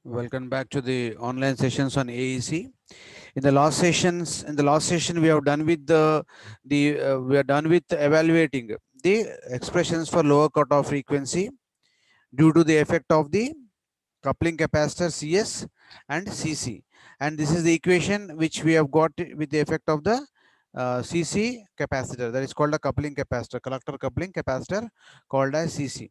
Welcome back to the online sessions on AEC. In the last session, we have done with we are done with evaluating the expressions for lower cutoff frequency due to the effect of the coupling capacitor CS and CC. And this is the equation which we have got with the effect of the CC capacitor, that is called a coupling capacitor, collector coupling capacitor, called as CC.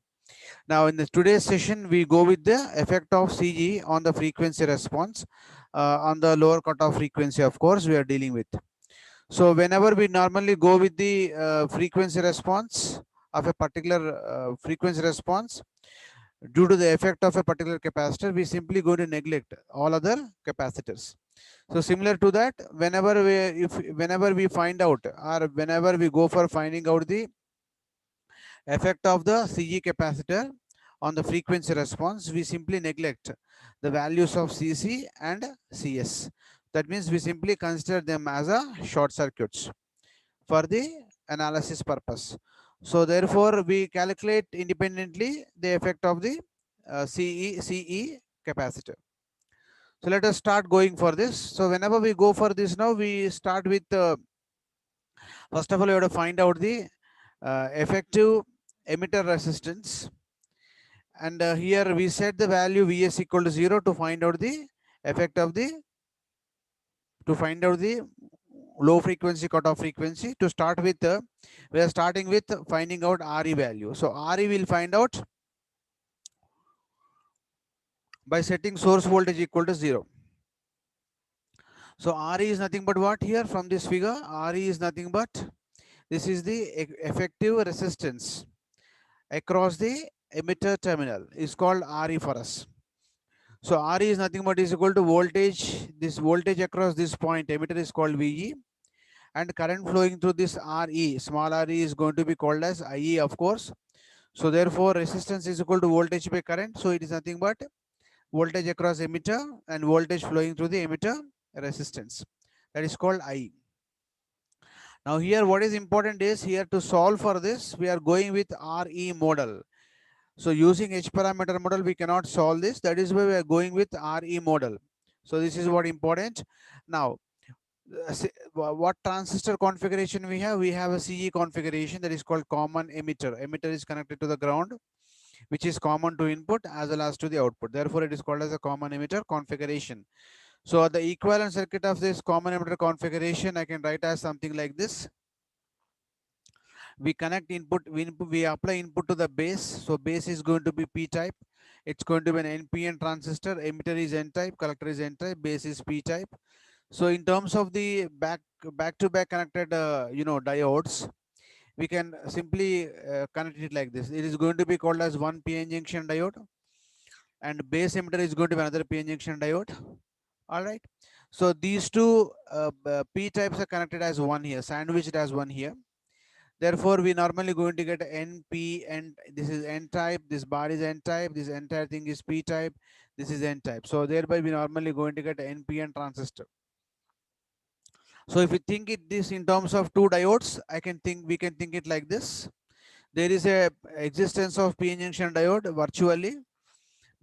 Now, in the today's session, we go with the effect of CG on the frequency response on the lower cutoff frequency. Of course, we are dealing with. So, whenever we normally go with the frequency response of a particular frequency response due to the effect of a particular capacitor, we simply go to neglect all other capacitors. So, similar to that, whenever we find out, or whenever we go for finding out the effect of the CG capacitor on the frequency response, we simply neglect the values of CC and CS. That means we simply consider them as a short circuits for the analysis purpose. So therefore, we calculate independently the effect of the CE capacitor. So let us start going for this. So whenever we go for this now, we start with first of all, you have to find out the effective emitter resistance, and here we set the value Vs equal to 0 to find out the effect of the low frequency cutoff frequency. To start with, we are starting with finding out Re value. So Re will find out by setting source voltage equal to 0. So Re is nothing but what? Here from this figure, Re is nothing but, this is the effective resistance across the emitter terminal, is called Re for us. So Re is nothing but is equal to voltage. This voltage across this point emitter is called VE, and current flowing through this Re, small re, is going to be called as IE, of course. So therefore resistance is equal to voltage by current. So it is nothing but voltage across emitter and voltage flowing through the emitter resistance, that is called I. Now here what is important is, here to solve for this we are going with Re model. So using H parameter model, we cannot solve this. That is why we are going with Re model. So this is what important. Now, what transistor configuration we have? We have a CE configuration that is called common emitter. Emitter is connected to the ground, which is common to input as well as to the output. Therefore, it is called as a common emitter configuration. So the equivalent circuit of this common emitter configuration, I can write as something like this. We connect input, we apply input to the base. So base is going to be P type. It's going to be an NPN transistor. Emitter is N type, collector is N type, base is P type. So in terms of the back to back connected diodes, we can simply connect it like this. It is going to be called as one PN junction diode, and base emitter is going to be another PN junction diode. All right. So these two P types are connected as one here, sandwiched as one here. Therefore, we normally going to get NP, and this is N type, this bar is N type, this entire thing is P type, this is N type. So thereby we normally going to get NPN transistor. So if we think it this in terms of two diodes, we can think it like this. There is a existence of PN junction diode virtually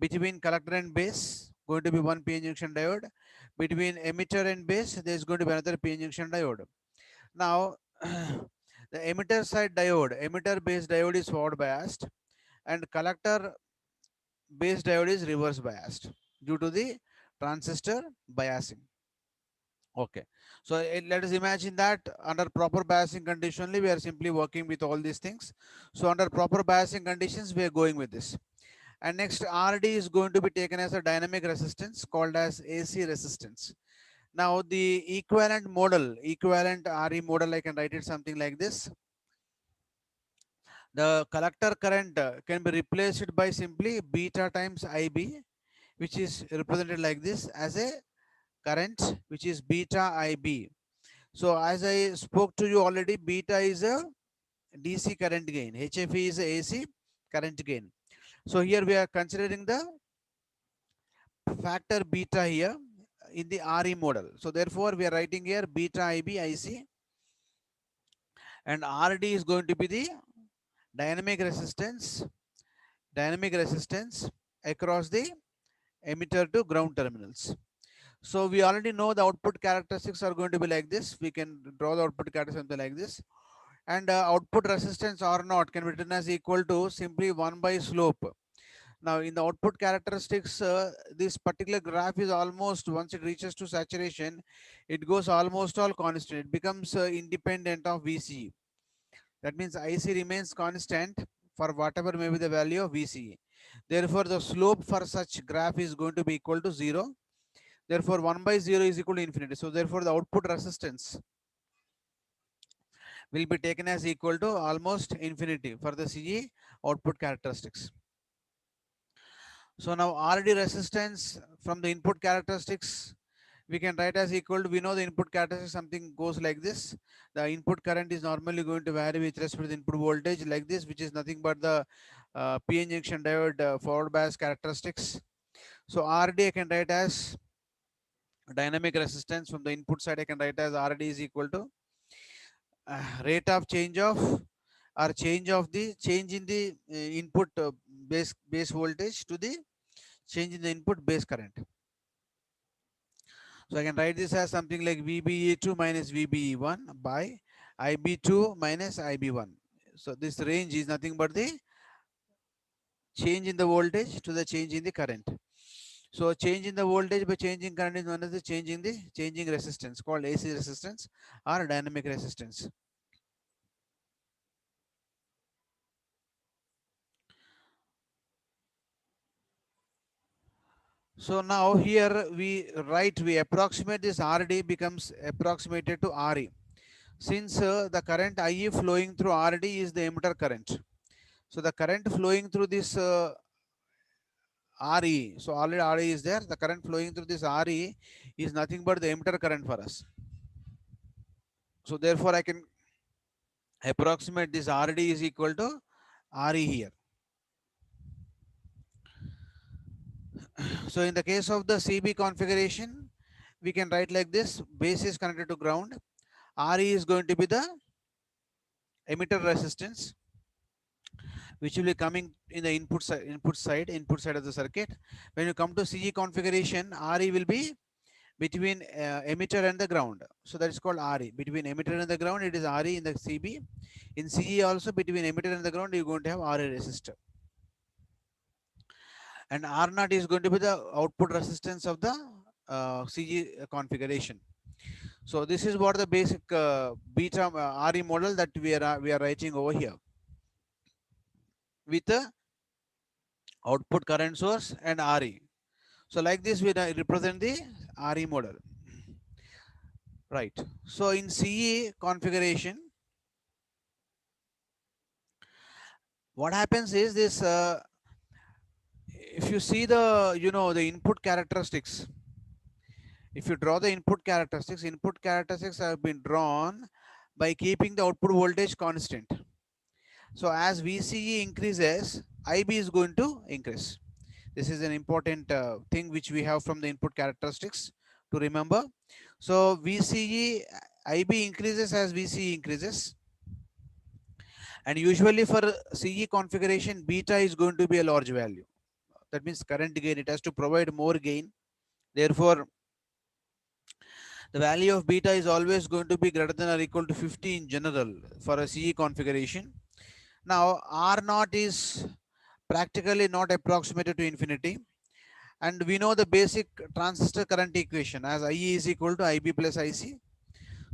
between collector and base, going to be one PN junction diode. Between emitter and base, there is going to be another PN junction diode. Now, the emitter side diode, emitter base diode is forward biased, and collector base diode is reverse biased due to the transistor biasing. Okay, so let us imagine that under proper biasing condition only we are simply working with all these things. So under proper biasing conditions we are going with this. And next, RD is going to be taken as a dynamic resistance called as AC resistance. Now the equivalent model, equivalent RE model, I can write it something like this. The collector current can be replaced by simply beta times IB, which is represented like this as a current, which is beta IB. So as I spoke to you already, beta is a DC current gain, HFE is a AC current gain. So here we are considering the factor beta here in the RE model. So therefore we are writing here beta IB IC, and RD is going to be the dynamic resistance across the emitter to ground terminals. So we already know the output characteristics are going to be like this. We can draw the output characteristic something like this. And output resistance R naught can be written as equal to simply 1 by slope. Now in the output characteristics, this particular graph is almost, once it reaches to saturation, it goes almost all constant. It becomes independent of VCE. That means IC remains constant for whatever may be the value of VCE. Therefore, the slope for such graph is going to be equal to 0. Therefore, 1 by 0 is equal to infinity. So therefore, the output resistance will be taken as equal to almost infinity for the CE output characteristics. So now RD resistance from the input characteristics we can write as equal to, we know the input characteristic something goes like this. The input current is normally going to vary with respect to the input voltage like this, which is nothing but the PN junction diode forward bias characteristics. So RD I can write as dynamic resistance. From the input side I can write as RD is equal to rate of change of, or change of the change in the input base voltage to the change in the input base current. So I can write this as something like VBE2 minus VBE1 by IB2 minus IB1. So this range is nothing but the change in the voltage to the change in the current. So change in the voltage by changing current is known as the change in the changing resistance, called AC resistance or dynamic resistance. So now here we approximate this RD becomes approximated to RE. Since the current IE flowing through RD is the emitter current. So the current flowing through this RE, so already RE is there. The current flowing through this RE is nothing but the emitter current for us. So therefore I can approximate this RD is equal to RE here. So in the case of the CB configuration, we can write like this: base is connected to ground. RE is going to be the emitter resistance, which will be coming in the input side of the circuit. When you come to CE configuration, RE will be between emitter and the ground. So that is called RE. Between emitter and the ground, it is RE in the CB. In CE also, between emitter and the ground, you're going to have RE resistor. And R naught is going to be the output resistance of the CE configuration. So this is what the basic beta RE model that we are writing over here with the output current source and RE. So like this, we represent the RE model. Right. So in CE configuration, what happens is this, if you see the, the input characteristics, if you draw the input characteristics have been drawn by keeping the output voltage constant. So as VCE increases, IB is going to increase. This is an important thing which we have from the input characteristics to remember. So VCE, IB increases as VCE increases. And usually for CE configuration, beta is going to be a large value. That means current gain, it has to provide more gain. Therefore, the value of beta is always going to be greater than or equal to 50 in general for a CE configuration. Now, R naught is practically not approximated to infinity. And we know the basic transistor current equation as IE is equal to IB plus IC.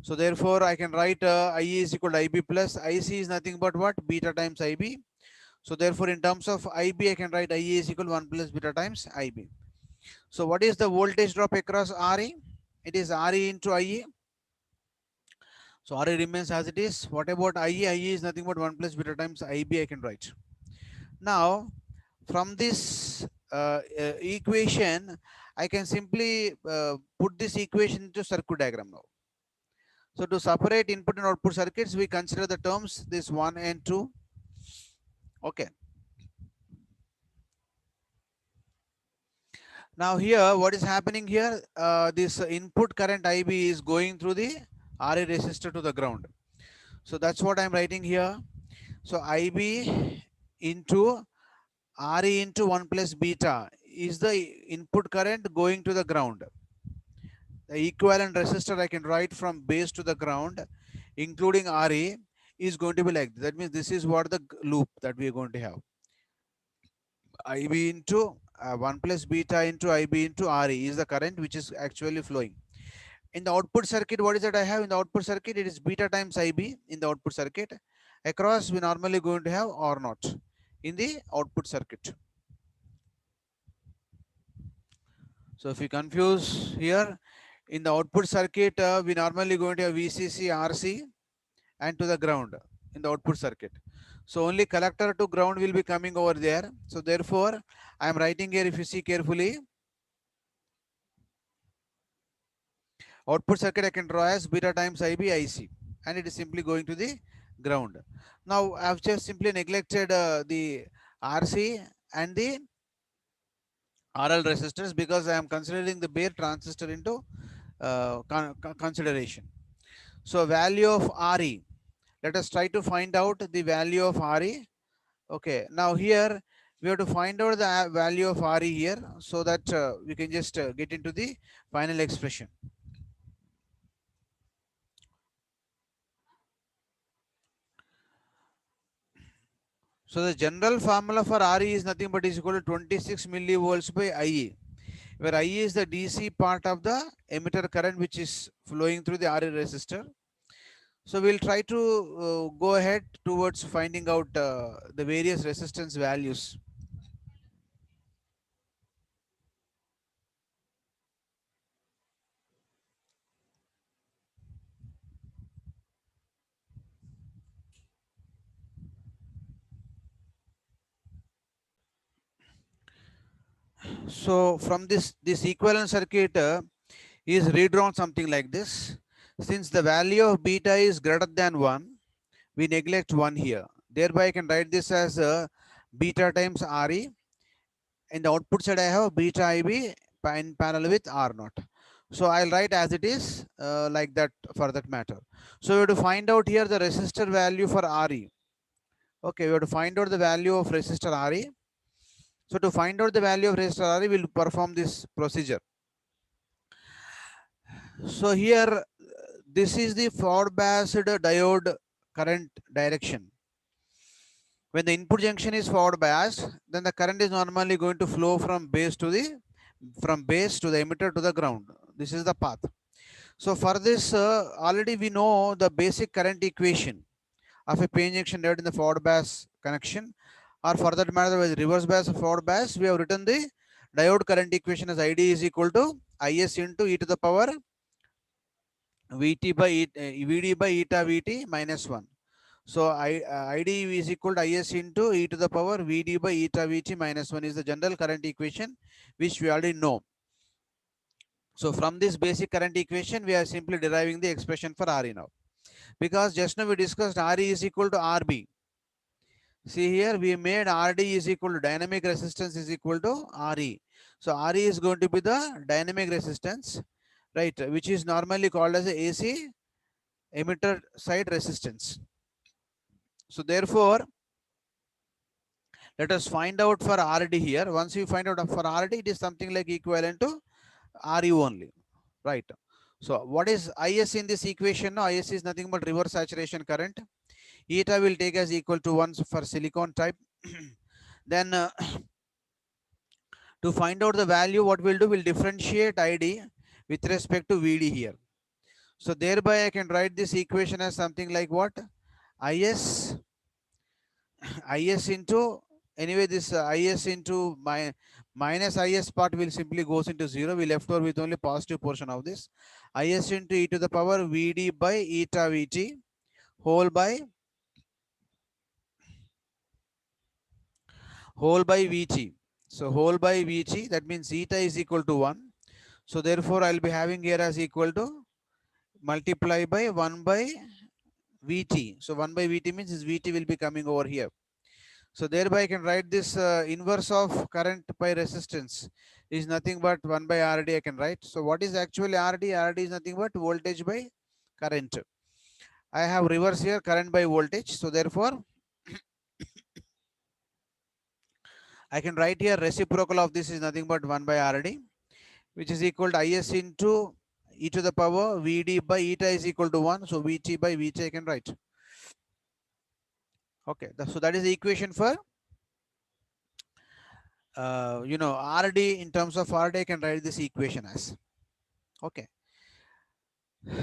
So therefore, I can write IE is equal to IB plus IC is nothing but what? Beta times IB. So therefore, in terms of IB, I can write IE is equal to 1 plus beta times IB. So what is the voltage drop across RE? It is RE into IE. So RE remains as it is. What about IE? IE is nothing but 1 plus beta times IB I can write. Now, from this equation, I can simply put this equation into circuit diagram now. So to separate input and output circuits, we consider the terms this 1 and 2. Okay. Now here, what is happening here? This input current IB is going through the RA resistor to the ground. So that's what I'm writing here. So IB into RE into 1 plus beta is the input current going to the ground. The equivalent resistor I can write from base to the ground, including RA, is going to be like this. That means this is what the loop that we are going to have. IB into 1 plus beta into IB into RE is the current which is actually flowing. In the output circuit, what is that I have in the output circuit? It is beta times IB in the output circuit. Across, we normally going to have R naught in the output circuit. So if you confuse here, in the output circuit, we normally going to have VCC, RC, and to the ground in the output circuit. So only collector to ground will be coming over there. So therefore, I am writing here, if you see carefully, output circuit I can draw as beta times IB IC, and it is simply going to the ground. Now I have just simply neglected the RC and the RL resistors because I am considering the bare transistor into consideration. So value of RE, let us try to find out the value of RE. Okay, now here we have to find out the value of RE here so that we can just get into the final expression. So the general formula for RE is nothing but is equal to 26 millivolts by IE, where IE is the DC part of the emitter current which is flowing through the RE resistor. So we'll try to go ahead towards finding out the various resistance values. So from this equivalent circuit is redrawn something like this. Since the value of beta is greater than 1, we neglect 1 here. Thereby I can write this as beta times RE. In the output side I have beta IB in parallel with R naught. So I'll write as it is like that for that matter. So we have to find out here the resistor value for RE. Okay, we have to find out the value of resistor RE. So to find out the value of resistor RE, we'll perform this procedure. So here, this is the forward biased diode current direction. When the input junction is forward biased, then the current is normally going to flow from base to the emitter to the ground. This is the path. So for this, already we know the basic current equation of a PN junction diode in the forward bias connection, or for that matter, with reverse bias or forward bias, we have written the diode current equation as ID is equal to IS into e to the power VT by VD by eta VT minus 1. So ID is equal to IS into e to the power VD by eta VT minus 1 is the general current equation which we already know. So from this basic current equation, we are simply deriving the expression for RE now. Because just now we discussed RE is equal to RB. See here, we made RD is equal to dynamic resistance is equal to RE. So RE is going to be the dynamic resistance, right, which is normally called as a AC emitter side resistance. So therefore, let us find out for RD here. Once you find out for RD, it is something like equivalent to RE only, right? So what is IS in this equation? No, IS is nothing but reverse saturation current. Eta will take as equal to 1 for silicon type. Then to find out the value, what we'll do, we'll differentiate ID with respect to VD here. So thereby I can write this equation as something like what? IS into, anyway, this IS into minus IS part will simply goes into 0. We left over with only positive portion of this. IS into e to the power VD by eta VT whole by VT. So whole by VT, that means eta is equal to 1. So therefore I'll be having here as equal to multiply by 1 by VT. So 1 by VT means this VT will be coming over here. So thereby I can write this inverse of current by resistance is nothing but 1 by RD I can write. So what is actually RD? RD is nothing but voltage by current. I have reverse here, current by voltage. So therefore I can write here reciprocal of this is nothing but 1 by RD, which is equal to IS into e to the power VD by eta is equal to 1. So VT by VT I can write. Okay, so that is the equation for RD. In terms of RD, I can write this equation as. Okay.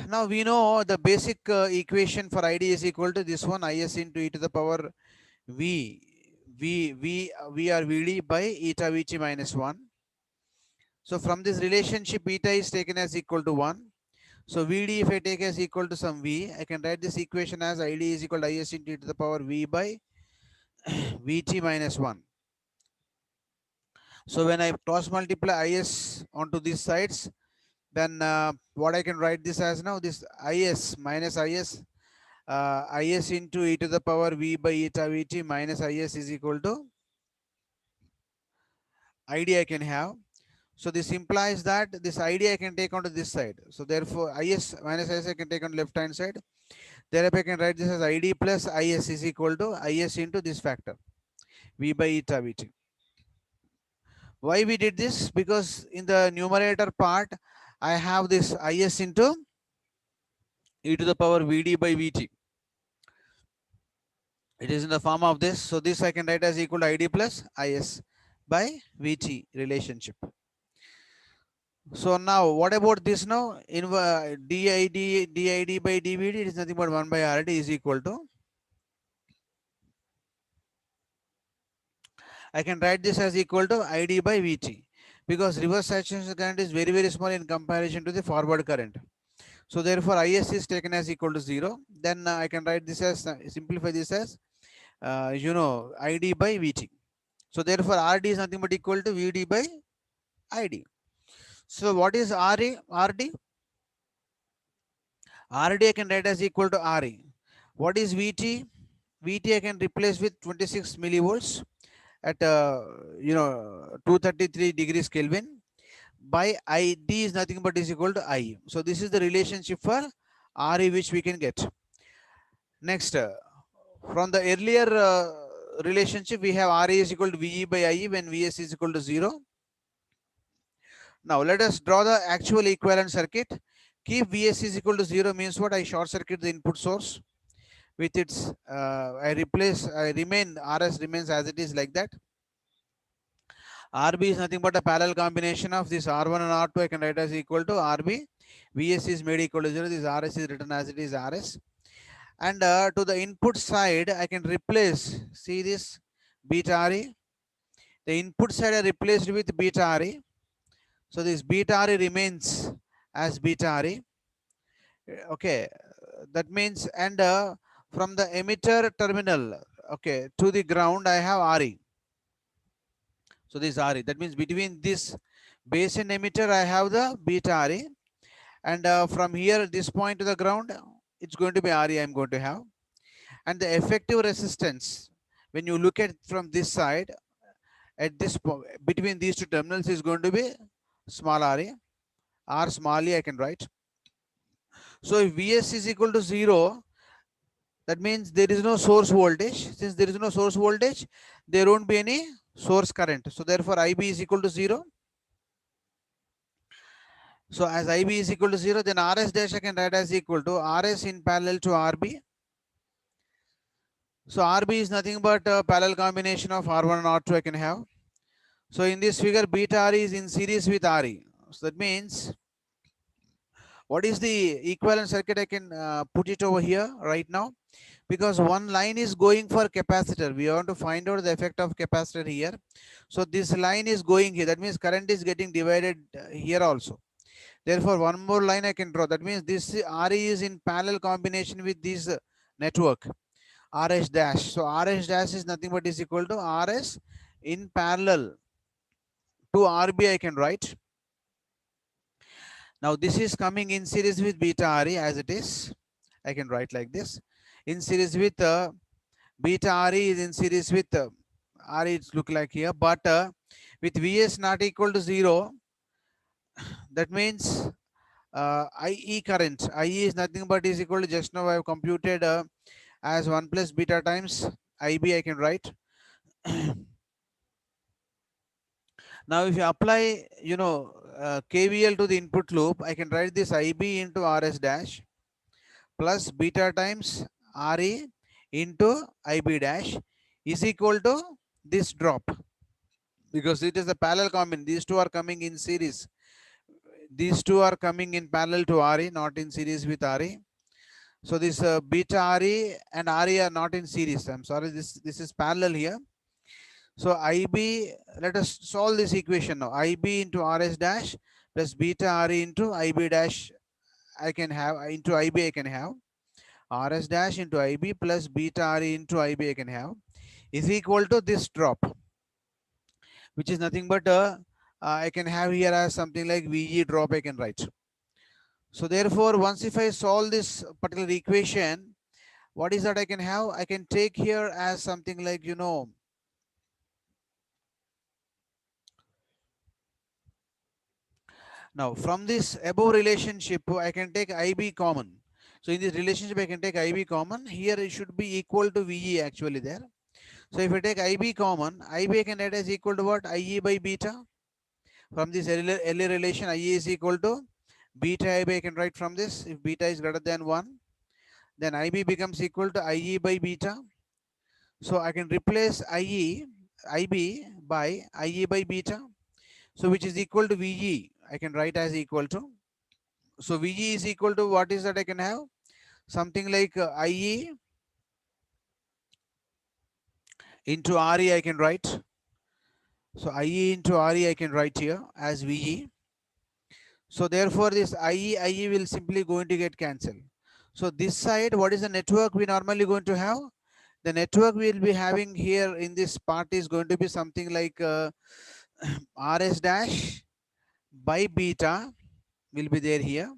Now we know the basic equation for ID is equal to this one, IS into e to the power V are VD by eta VT minus 1. So from this relationship, eta is taken as equal to 1. So VD, if I take as equal to some V, I can write this equation as ID is equal to IS into e to the power V by VT minus 1. So when I cross multiply IS onto these sides, then what I can write this as now, this IS minus IS, IS into e to the power V by eta VT minus IS is equal to ID I can have. So this implies that this ID I can take onto this side. So therefore IS minus IS I can take on left hand side. Therefore I can write this as ID plus IS is equal to IS into this factor V by eta VT. Why we did this? Because in the numerator part I have this IS into e to the power VD by VT. It is in the form of this. So this I can write as equal to ID plus IS by VT relationship. So now what about this now? In DID by DVD, it is nothing but 1 by RD is equal to. I can write this as equal to ID by VT, because reverse saturation current is very, very small in comparison to the forward current. So therefore IS is taken as equal to 0. Then I can write this as, simplify this as, ID by VT. So therefore RD is nothing but equal to VD by ID. So what is RD? RD I can write as equal to RE. What is VT? VT I can replace with 26 millivolts at 233 degrees Kelvin by ID is nothing but is equal to I. So this is the relationship for RE which we can get. Next, from the earlier relationship, we have RE is equal to VE by IE when VS is equal to 0. Now let us draw the actual equivalent circuit. Keep VS is equal to 0 means what? I short circuit the input source with its, I remain, RS remains as it is like that. RB is nothing but a parallel combination of this R1 and R2. I can write as equal to RB. VS is made equal to 0. This RS is written as it is RS. And to the input side, I can replace, see this beta RE. The input side I replaced with beta RE. So this beta RE remains as beta RE. Okay, that means, and from the emitter terminal, okay, to the ground, I have RE. So this RE, that means between this base and emitter, I have the beta RE. And from here, this point to the ground, it's going to be RE I'm going to have. And the effective resistance, when you look at from this side, at this point, between these two terminals is going to be small RE, R small e I can write. So if Vs is equal to 0, that means there is no source voltage. Since there is no source voltage, there won't be any source current. So therefore IB is equal to 0. So as IB is equal to 0, then RS dash I can write as equal to RS in parallel to RB. So RB is nothing but a parallel combination of R1 and R2 I can have. So in this figure, beta RE is in series with RE. So that means, what is the equivalent circuit? I can put it over here right now, because one line is going for capacitor. We want to find out the effect of capacitor here. So this line is going here. That means current is getting divided here also. Therefore, one more line I can draw. That means this RE is in parallel combination with this network RS dash. So RS dash is nothing but is equal to RS in parallel to RB I can write. Now this is coming in series with beta RE as it is. I can write like this. In series with beta RE is in series with RE, it's look like here, but with Vs not equal to 0, that means IE current. IE is nothing but is equal to, just now I have computed as 1 plus beta times IB I can write. Now if you apply, KVL to the input loop, I can write this IB into RS dash plus beta times RE into IB dash is equal to this drop, because it is a parallel combination. These two are coming in series. These two are coming in parallel to RE, not in series with RE. So this beta RE and RE are not in series. I'm sorry, this is parallel here. So IB, let us solve this equation now. IB into RS dash plus beta RE into IB dash, I can have into IB, I can have RS dash into IB plus beta RE into IB, I can have, is equal to this drop, which is nothing but I can have here as something like VE drop, I can write. So therefore, once if I solve this particular equation, what is that I can have? I can take here as something like, now from this above relationship, I can take IB common. So in this relationship, I can take IB common. Here it should be equal to VE actually there. So if I take IB common, IB I can write as equal to what? IE by beta. From this LA relation, IE is equal to beta IB, I can write from this. If beta is greater than 1, then IB becomes equal to IE by beta. So I can replace IB by IE by beta. So which is equal to VE, I can write as equal to. So VE is equal to what is that I can have? Something like IE into RE, I can write. So IE into RE, I can write here as VE. So therefore this IE will simply going to get cancelled. So this side, what is the network we normally going to have? The network we will be having here in this part is going to be something like RS dash by beta will be there here,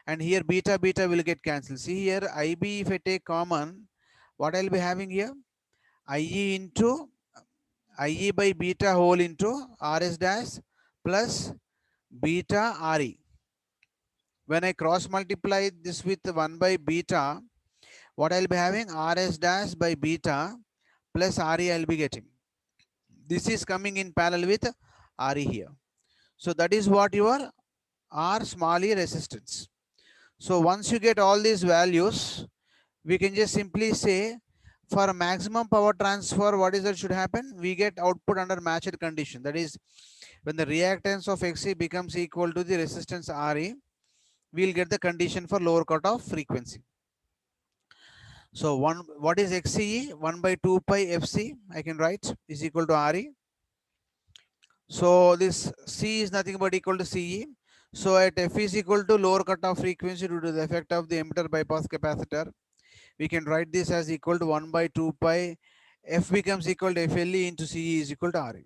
and here beta will get cancelled. See here IB, if I take common, what I'll be having here? IE into IE by beta whole into RS dash plus beta RE. When I cross multiply this with 1 by beta, what I'll be having? RS dash by beta plus RE I'll be getting. This is coming in parallel with RE here. So that is what your R small e resistance. So once you get all these values, we can just simply say for maximum power transfer, what is that should happen? We get output under matched condition. That is, when the reactance of XC becomes equal to the resistance RE, we'll get the condition for lower cutoff frequency. So what is XCE? 1 by 2 pi FC, I can write, is equal to RE. So this C is nothing but equal to CE. So at F is equal to lower cutoff frequency due to the effect of the emitter bypass capacitor, we can write this as equal to 1 by 2 pi. F becomes equal to FLE into CE is equal to RE.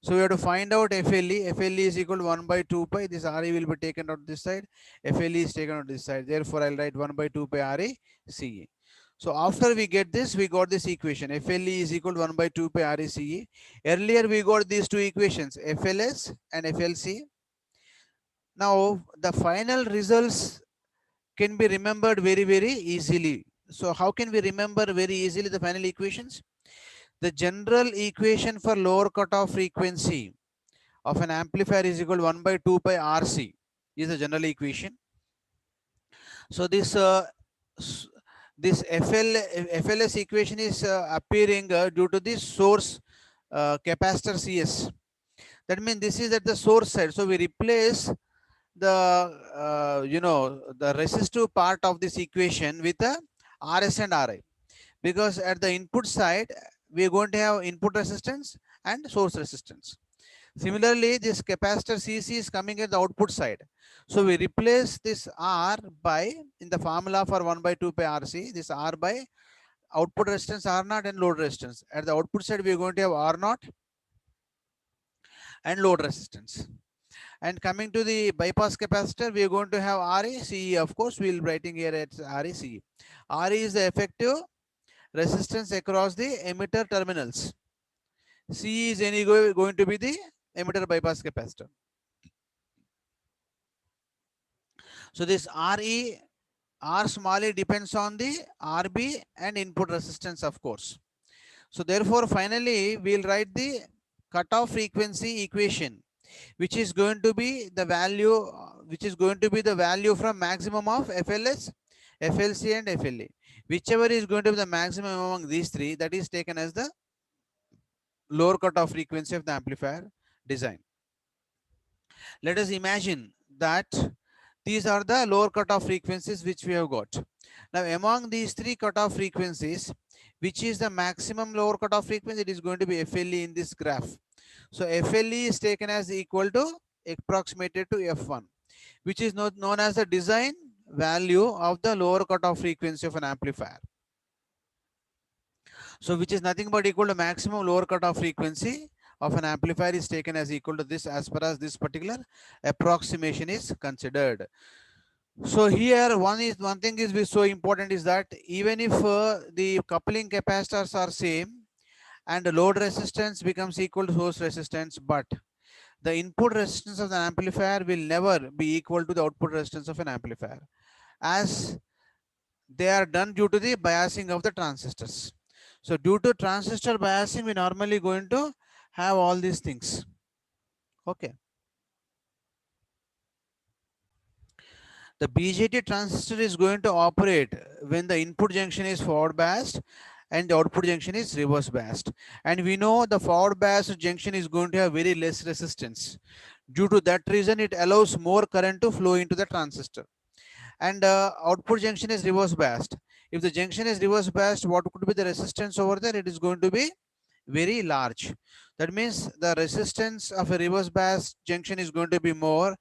So we have to find out FLE. FLE is equal to 1 by 2 pi. This RE will be taken out this side. FLE is taken out this side. Therefore, I'll write 1 by 2 pi RE CE. So after we get this, we got this equation. FLE is equal to 1 by 2 pi RE CE. Earlier, we got these two equations, FLS and FLC. Now, the final results can be remembered very, very easily. So how can we remember very easily the final equations? The general equation for lower cutoff frequency of an amplifier is equal to 1 by 2 pi RC is the general equation. So this FLS equation is appearing due to the source capacitor CS. That means this is at the source side. So we replace the resistive part of this equation with the RS and RI, because at the input side we are going to have input resistance and source resistance. Similarly, this capacitor CC is coming at the output side. So we replace this R by, in the formula for 1 by 2 pi RC, this R by output resistance R0 and load resistance. At the output side, we are going to have R0 and load resistance. And coming to the bypass capacitor, we are going to have RE, of course, we'll be writing here at RE, RE is the effective resistance across the emitter terminals. C is anyway going to be the emitter bypass capacitor. So this RE, R small e depends on the RB and input resistance, of course. So therefore, finally, we'll write the cutoff frequency equation, which is going to be the value, from maximum of FLS, FLC and FLE. Whichever is going to be the maximum among these three, that is taken as the lower cutoff frequency of the amplifier design. Let us imagine that these are the lower cutoff frequencies which we have got. Now, among these three cutoff frequencies, which is the maximum lower cutoff frequency, it is going to be FLE in this graph. So, FLE is taken as equal to approximated to F1, which is known as the design value of the lower cutoff frequency of an amplifier. So, which is nothing but equal to maximum lower cutoff frequency of an amplifier is taken as equal to this, as far as this particular approximation is considered. So here one thing is so important is that even if the coupling capacitors are same and the load resistance becomes equal to source resistance, but the input resistance of the amplifier will never be equal to the output resistance of an amplifier, as they are done due to the biasing of the transistors. So due to transistor biasing, we normally going to have all these things. Okay. The BJT transistor is going to operate when the input junction is forward biased and the output junction is reverse biased. And we know the forward biased junction is going to have very less resistance. Due to that reason, it allows more current to flow into the transistor. And output junction is reverse biased. If the junction is reverse biased, what could be the resistance over there? It is going to be very large. That means the resistance of a reverse bias junction is going to be more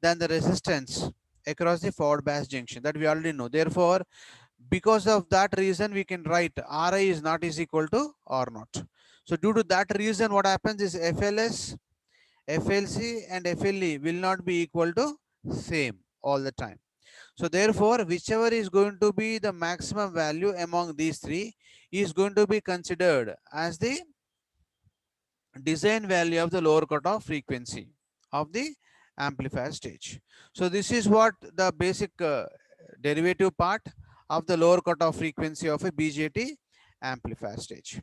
than the resistance across the forward bias junction, that we already know. Therefore, because of that reason, we can write Ri is not is equal to R naught. So due to that reason, what happens is FLS, FLC and FLE will not be equal to same all the time. So therefore, whichever is going to be the maximum value among these three is going to be considered as the design value of the lower cutoff frequency of the amplifier stage. So this is what the basic derivative part of the lower cutoff frequency of a BJT amplifier stage.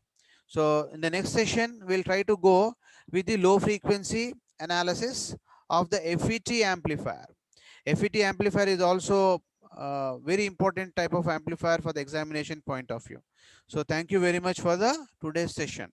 So in the next session, we'll try to go with the low frequency analysis of the FET amplifier. FET amplifier is also a very important type of amplifier for the examination point of view. So thank you very much for the today's session.